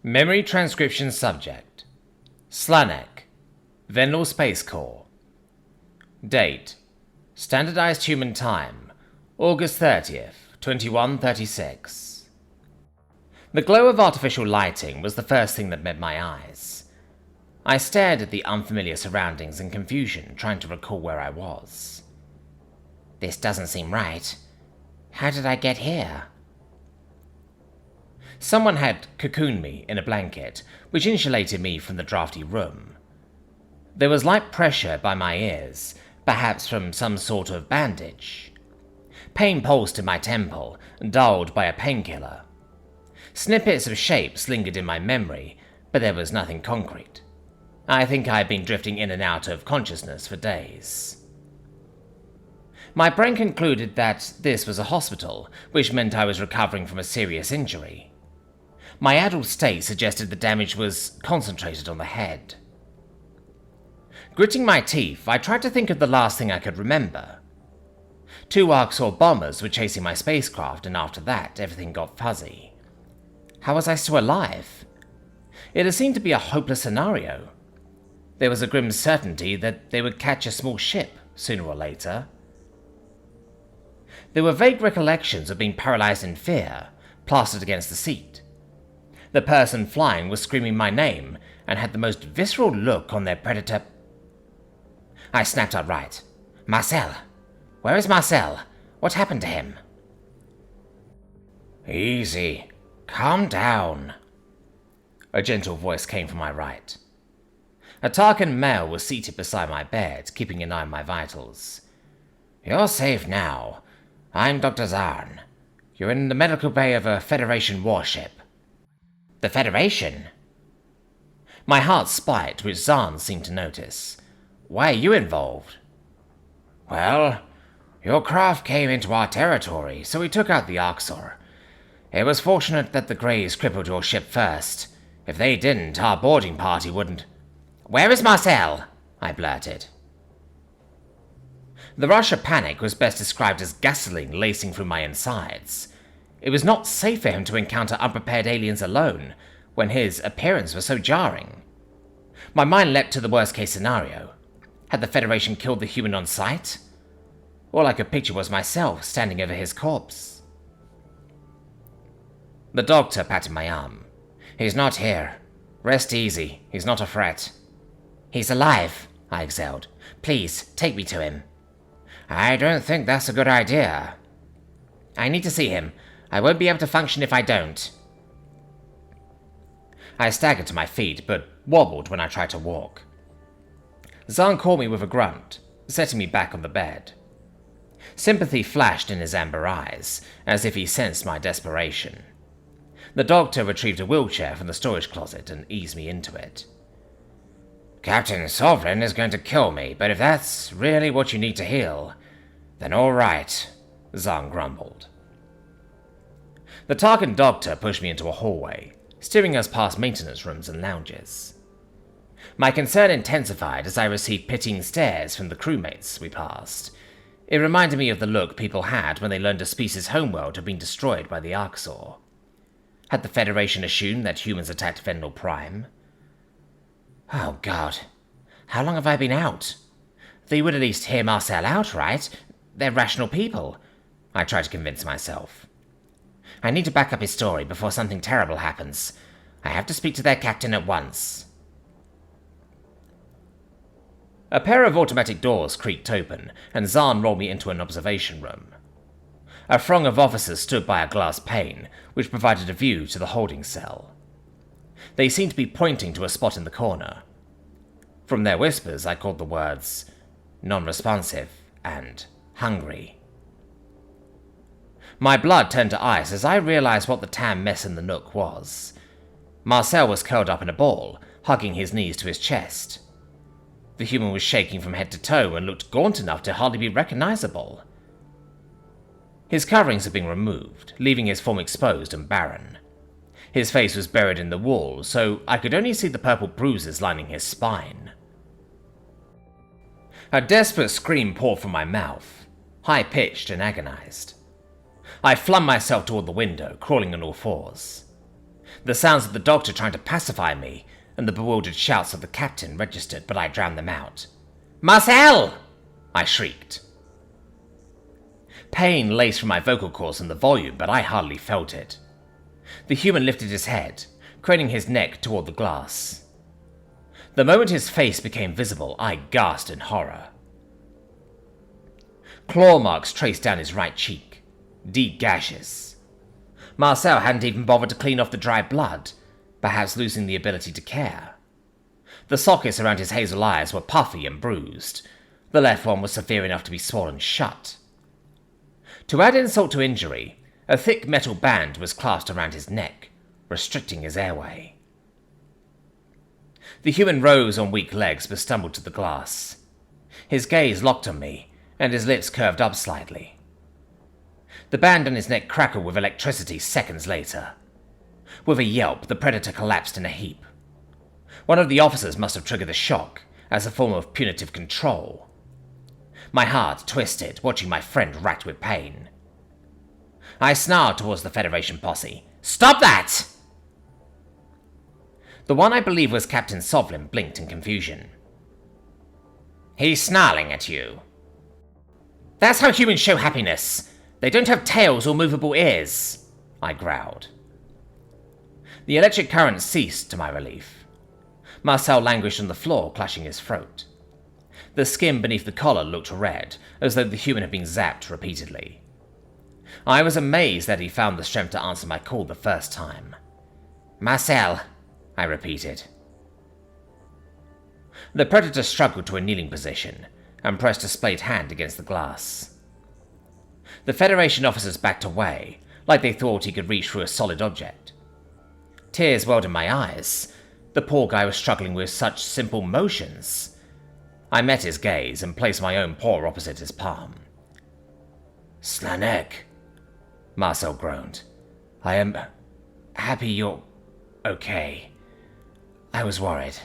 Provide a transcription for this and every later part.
Memory transcription subject. Slanek, Vendel Space Corps. Date: Standardized Human Time, August 30th, 2136. The glow of artificial lighting was the first thing that met my eyes. I stared at the unfamiliar surroundings in confusion, trying to recall where I was. This doesn't seem right. How did I get here? Someone had cocooned me in a blanket, which insulated me from the drafty room. There was light pressure by my ears, perhaps from some sort of bandage. Pain pulsed in my temple, dulled by a painkiller. Snippets of shapes lingered in my memory, but there was nothing concrete. I think I had been drifting in and out of consciousness for days. My brain concluded that this was a hospital, which meant I was recovering from a serious injury. My addled state suggested the damage was concentrated on the head. Gritting my teeth, I tried to think of the last thing I could remember. 2 Arxor bombers were chasing my spacecraft, and after that, everything got fuzzy. How was I still alive? It had seemed to be a hopeless scenario. There was a grim certainty that they would catch a small ship, sooner or later. There were vague recollections of being paralyzed in fear, plastered against the seat. The person flying was screaming my name and had the most visceral look on their predator. I snapped outright. Marcel! Where is Marcel? What happened to him? Easy. Calm down. A gentle voice came from my right. A Tarkin male was seated beside my bed, keeping an eye on my vitals. You're safe now. I'm Dr. Zarn. You're in the medical bay of a Federation warship. The Federation? My heart spiked, which Zarn seemed to notice. Why are you involved? Well, your craft came into our territory, so we took out the Arxor. It was fortunate that the Greys crippled your ship first. If they didn't, our boarding party wouldn't. Where is Marcel? I blurted. The rush of panic was best described as gasoline lacing through my insides. It was not safe for him to encounter unprepared aliens alone, when his appearance was so jarring. My mind leapt to the worst-case scenario. Had the Federation killed the human on sight? All I could picture was myself standing over his corpse. The doctor patted my arm. He's not here. Rest easy. He's not a threat. He's alive, I exhaled. Please, take me to him. I don't think that's a good idea. I need to see him. I won't be able to function if I don't. I staggered to my feet, but wobbled when I tried to walk. Zarn caught me with a grunt, setting me back on the bed. Sympathy flashed in his amber eyes, as if he sensed my desperation. The doctor retrieved a wheelchair from the storage closet and eased me into it. Captain Sovlin is going to kill me, but if that's really what you need to heal, then all right, Zarn grumbled. The Tarkin doctor pushed me into a hallway, steering us past maintenance rooms and lounges. My concern intensified as I received pitying stares from the crewmates we passed. It reminded me of the look people had when they learned a species' homeworld had been destroyed by the Arxor. Had the Federation assumed that humans attacked Vendel Prime? Oh God, how long have I been out? They would at least hear Marcel out, right? They're rational people, I tried to convince myself. I need to back up his story before something terrible happens. I have to speak to their captain at once. A pair of automatic doors creaked open, and Zarn rolled me into an observation room. A throng of officers stood by a glass pane, which provided a view to the holding cell. They seemed to be pointing to a spot in the corner. From their whispers, I caught the words non-responsive and hungry. My blood turned to ice as I realized what the tan mess in the nook was. Marcel was curled up in a ball, hugging his knees to his chest. The human was shaking from head to toe and looked gaunt enough to hardly be recognizable. His coverings had been removed, leaving his form exposed and barren. His face was buried in the wall, so I could only see the purple bruises lining his spine. A desperate scream poured from my mouth, high-pitched and agonized. I flung myself toward the window, crawling on all fours. The sounds of the doctor trying to pacify me and the bewildered shouts of the captain registered, but I drowned them out. "Marcel!" I shrieked. Pain laced from my vocal cords and the volume, but I hardly felt it. The human lifted his head, craning his neck toward the glass. The moment his face became visible, I gasped in horror. Claw marks traced down his right cheek, deep gashes. Marcel hadn't even bothered to clean off the dry blood, perhaps losing the ability to care. The sockets around his hazel eyes were puffy and bruised. The left one was severe enough to be swollen shut. To add insult to injury, a thick metal band was clasped around his neck, restricting his airway. The human rose on weak legs but stumbled to the glass. His gaze locked on me, and his lips curved up slightly. The band on his neck crackled with electricity seconds later. With a yelp, the predator collapsed in a heap. One of the officers must have triggered the shock, as a form of punitive control. My heart twisted, watching my friend racked with pain. I snarled towards the Federation posse. "Stop that!" The one I believe was Captain Sovlin blinked in confusion. "He's snarling at you." "That's how humans show happiness. They don't have tails or movable ears," I growled. The electric current ceased to my relief. Marcel languished on the floor, clutching his throat. The skin beneath the collar looked red, as though the human had been zapped repeatedly. I was amazed that he found the strength to answer my call the first time. "Marcel," I repeated. The predator struggled to a kneeling position and pressed a splayed hand against the glass. The Federation officers backed away, like they thought he could reach through a solid object. Tears welled in my eyes. The poor guy was struggling with such simple motions. I met his gaze and placed my own paw opposite his palm. "Slanek," Marcel groaned. "I am happy you're okay. I was worried."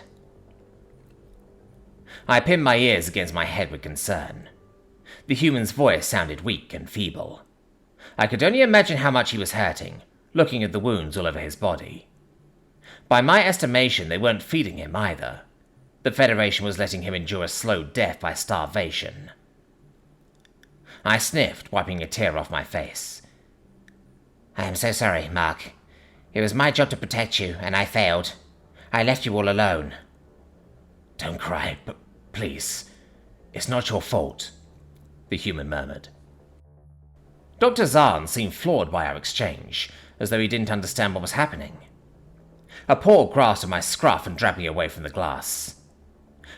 I pinned my ears against my head with concern. The human's voice sounded weak and feeble. I could only imagine how much he was hurting, looking at the wounds all over his body. By my estimation, they weren't feeding him either. The Federation was letting him endure a slow death by starvation. I sniffed, wiping a tear off my face. "I am so sorry, Mark. It was my job to protect you, and I failed. I left you all alone." "Don't cry, but please. It's not your fault," the human murmured. Dr. Zahn seemed floored by our exchange, as though he didn't understand what was happening. A paw grasped at my scruff and dragged me away from the glass.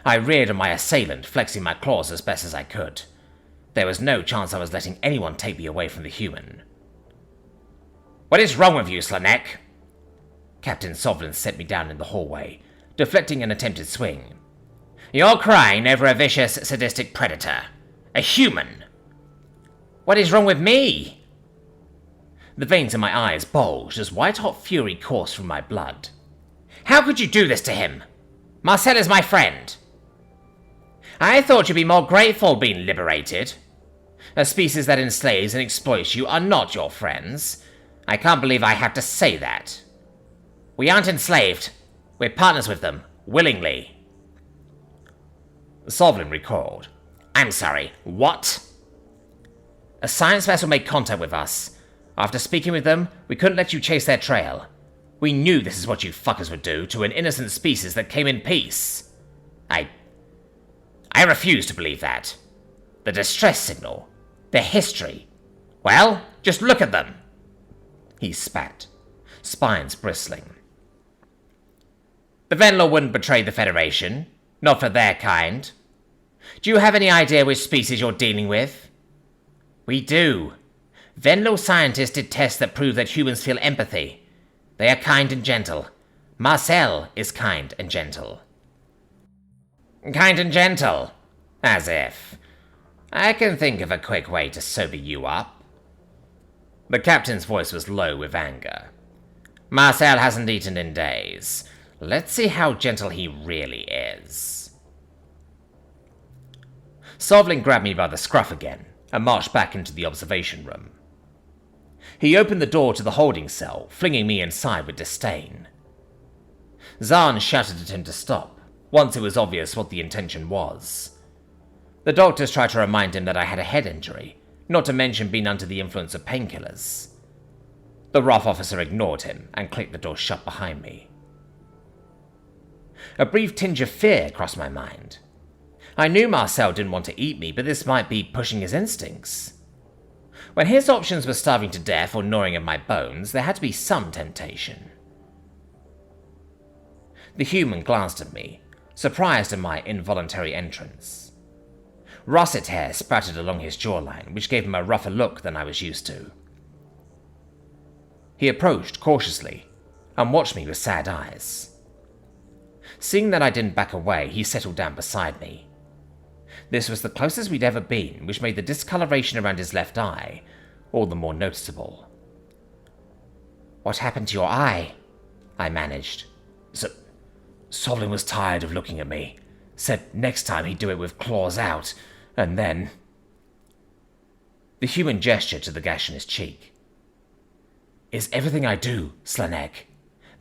I reared on my assailant, flexing my claws as best as I could. There was no chance I was letting anyone take me away from the human. "What is wrong with you, Slanek?" Captain Sovlin set me down in the hallway, deflecting an attempted swing. "You're crying over a vicious, sadistic predator. A human. What is wrong with me?" The veins in my eyes bulged as white-hot fury coursed through my blood. "How could you do this to him? Marcel is my friend. I thought you'd be more grateful being liberated. A species that enslaves and exploits you are not your friends. I can't believe I have to say that. We aren't enslaved. We're partners with them, willingly." Sovlin recoiled. "I'm sorry, what?" "A science vessel made contact with us. After speaking with them, we couldn't let you chase their trail. We knew this is what you fuckers would do to an innocent species that came in peace. I refuse to believe that. The distress signal. Their history. Well, just look at them." He spat, spines bristling. "The Venlaw wouldn't betray the Federation. Not for their kind. Do you have any idea which species you're dealing with?" "We do. Venlaw scientists did tests that prove that humans feel empathy. They are kind and gentle. Marcel is kind and gentle." "Kind and gentle? As if. I can think of a quick way to sober you up." The captain's voice was low with anger. "Marcel hasn't eaten in days. Let's see how gentle he really is." Sovlin grabbed me by the scruff again and marched back into the observation room. He opened the door to the holding cell, flinging me inside with disdain. Zahn shouted at him to stop, once it was obvious what the intention was. The doctors tried to remind him that I had a head injury, not to mention being under the influence of painkillers. The rough officer ignored him and clicked the door shut behind me. A brief tinge of fear crossed my mind. I knew Marcel didn't want to eat me, but this might be pushing his instincts. When his options were starving to death or gnawing at my bones, there had to be some temptation. The human glanced at me, surprised at my involuntary entrance. Russet hair sprouted along his jawline, which gave him a rougher look than I was used to. He approached cautiously and watched me with sad eyes. Seeing that I didn't back away, he settled down beside me. This was the closest we'd ever been, which made the discoloration around his left eye all the more noticeable. "What happened to your eye?" I managed. Sovlin was tired of looking at me. Said next time he'd do it with claws out, and then... The human gestured to the gash in his cheek. "It's everything I do, Slanek.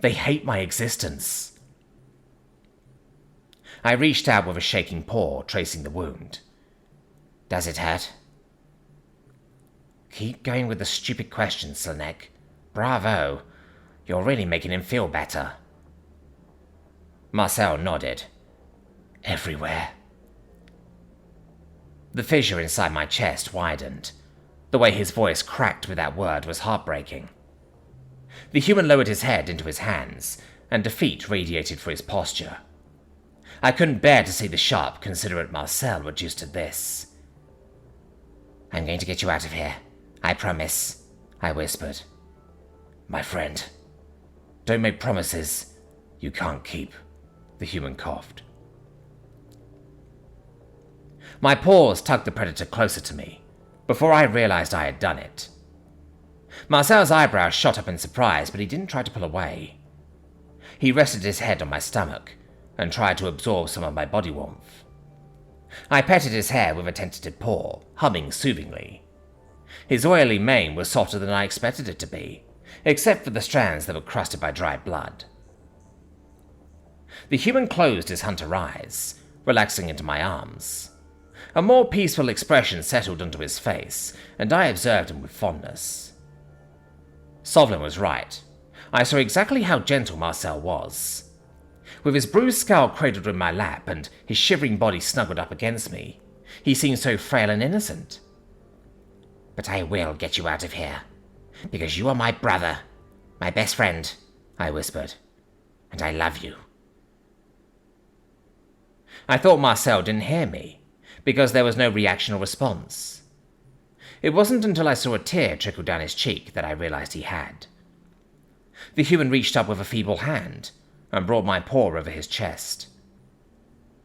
They hate my existence." I reached out with a shaking paw, tracing the wound. "Does it hurt?" "Keep going with the stupid questions, Slanek. Bravo. You're really making him feel better." Marcel nodded. "Everywhere." The fissure inside my chest widened. The way his voice cracked with that word was heartbreaking. The human lowered his head into his hands, and defeat radiated through his posture. I couldn't bear to see the sharp, considerate Marcel reduced to this. "I'm going to get you out of here. I promise," I whispered. "My friend, don't make promises you can't keep," the human coughed. My paws tugged the predator closer to me, before I realized I had done it. Marcel's eyebrows shot up in surprise, but he didn't try to pull away. He rested his head on my stomach, and tried to absorb some of my body warmth. I petted his hair with a tentative paw, humming soothingly. His oily mane was softer than I expected it to be, except for the strands that were crusted by dry blood. The human closed his hunter eyes, relaxing into my arms. A more peaceful expression settled onto his face, and I observed him with fondness. Sovlin was right. I saw exactly how gentle Marcel was. With his bruised skull cradled in my lap and his shivering body snuggled up against me, he seemed so frail and innocent. "But I will get you out of here, because you are my brother, my best friend," I whispered, "and I love you." I thought Marcel didn't hear me, because there was no reaction or response. It wasn't until I saw a tear trickle down his cheek that I realized he had. The human reached up with a feeble hand and brought my paw over his chest.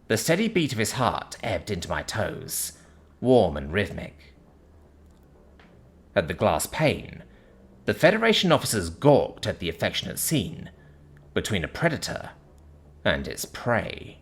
The steady beat of his heart ebbed into my toes, warm and rhythmic. At the glass pane, the Federation officers gawked at the affectionate scene between a predator and its prey.